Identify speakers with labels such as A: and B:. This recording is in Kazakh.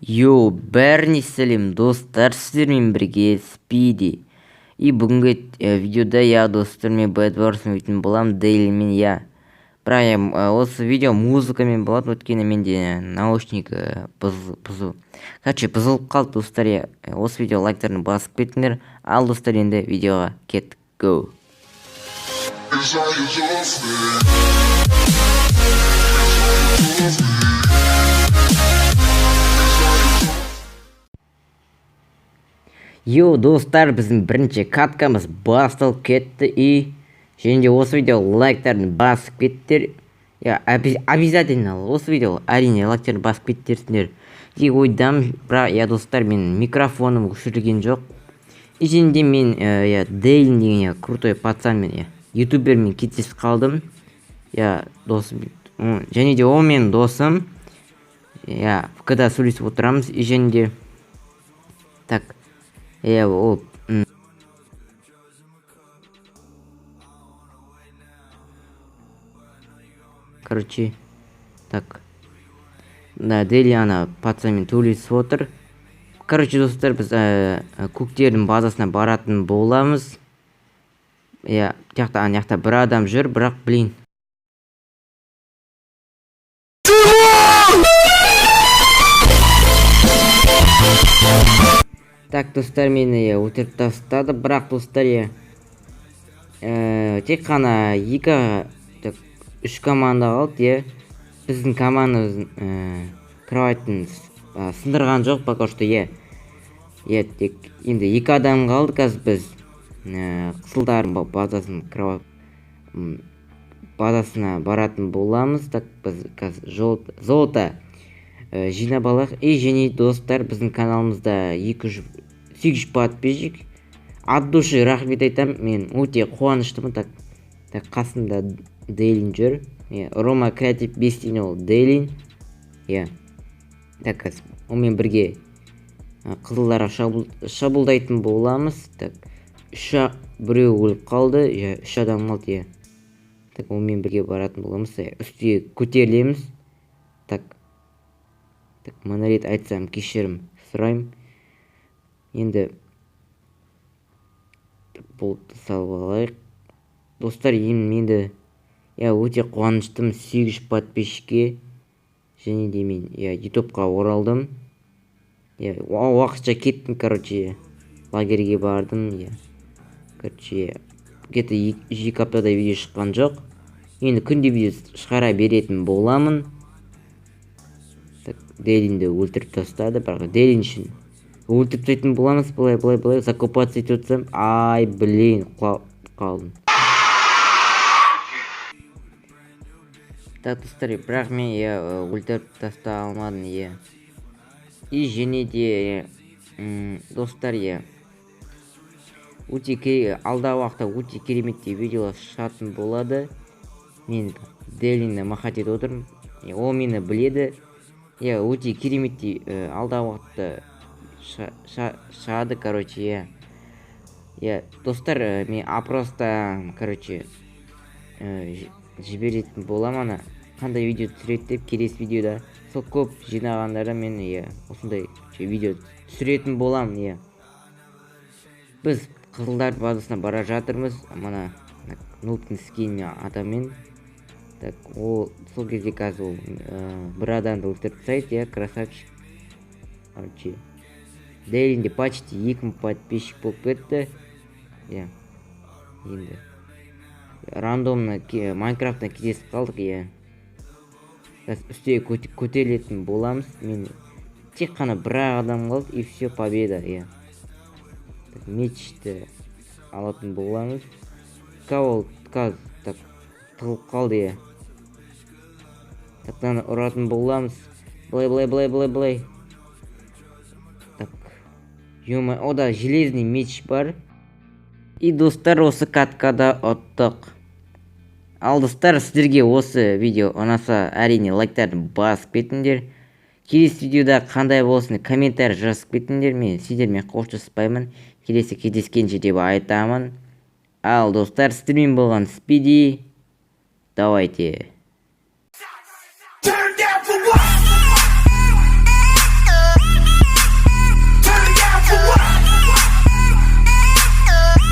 A: Бәріне сәлем достар, сіздермен бірге Спиди. И бүгінгі видеода достар, мен Bad Wars өйтін болам Дейлмен. Бірақ осы видео музыкамен болады, өткені менде наушник бұзылып қалды достар. Осы видео лайктарын басып кетіңдер. Ал достар, енді видеоға кеттік. Go! Достар, біздің бірінші каткамыз басталып кетті. И және осы видео лайктарын басып кеттер. Обязательно осы видео әрине лайктарын басып кеттерсіңдер деп ойдам. Бірақ достар, мен микрофоным өшірген жоқ. И және де мен Дейлин деген крутой пацанмен ютубермен кездесіп қалдым. Досым, және де ол менің досым. ВКда сөйлесіп отырамыз. И және де так, ол короче, так, Дели ана пацанмен сөйлесіп отыр. Короче, достар, біз көктердің базасына баратын боламыз. Тияқта бір адам жүр, бірақ блин. Так, достар, мені өлтіріп тастады, бірақ достар, тек қана 2-3 команда қалды. Біздің командамыз кроваттың сындырған жоқ, пока что. Тек енді 2 адам қалды. Қазір біз қысылдардың базасына баратын боламыз. Так, біз қазір золото жинап алайық. И және достар, біздің каналымызда 800 подписчик. От души рахмет айтам. Мен өте қуаныштымын. Так, қасымда Дейлин жүр. Рома Креатив бестен ол Дейлин. Так, онымен бірге қызылдарға шабуылдайтын боламыз. Так, біреу өліп қалды. 3 адам қалды. Так, онымен бірге баратын боламыз. Үстіге көтерілеміз. Так, мына рет айтсам кешірім сұрайым. Енді болтты салып алайық. Достар, енді өте қуаныштым 800 подписчикке. Және де мен ютубқа оралдым. Уақытша кеттім, короче, лагерге бардым. Короче, где-то 2 аптада видео шыққан жоқ. Енді күнде видео шығара беретін боламын. Дейлинді өлтіріп тастады, бірақ Дейлин үшін өлтіріп тастайтын боламыз. Былай закопаться етіп отырсам, ай, блин, қалдым. Так, достар, бірақ мен өлтіріп таста алмадым. И және де достар, алдағы уақытта өте кереметті видеолар шығатын болады. Мен Дейлинді мақат етіп отырмын. Ол мені біледі. Өте кереметті алдағы уақытта шығады, короче. Достар, мен опроста, короче, жіберетін болам ана. Қандай видео түсіреді деп, келесі видеода сол көп жинағандары мен осындай видео түсіретін болам. Біз қызылдар базасына бара жатырмыз. Мана нултың скиніне адаммен. Так, ол сол кезде қазір ол бір адамды өлтіріп тастайды. Красавчик. Короче, Дейлинде почти 2000 подписчик болып кетті. Енді рандомно Майнкрафттан кездесіп қалдық. Үстіге көтерілетін боламыз. Мен тек қана бір адам қалды. И все, победа. Мечті алатын боламыз. Кавол қазір тығылып қалды. Тақтан ұратын боламыз. Былай. Так, ода железный меч бар. И достар, осы каткада ұттық. Ал достар, сіздерге осы видео ұнаса, әрине лайктарын басып кетіңдер. Келесі видеода қандай болсын комментарий жазып кетіңдер. Мен сіздермен қоштаспаймын. Келесі кездескенше деп айтамын. Ал достар, сіздермен болған Спиди. Давайте.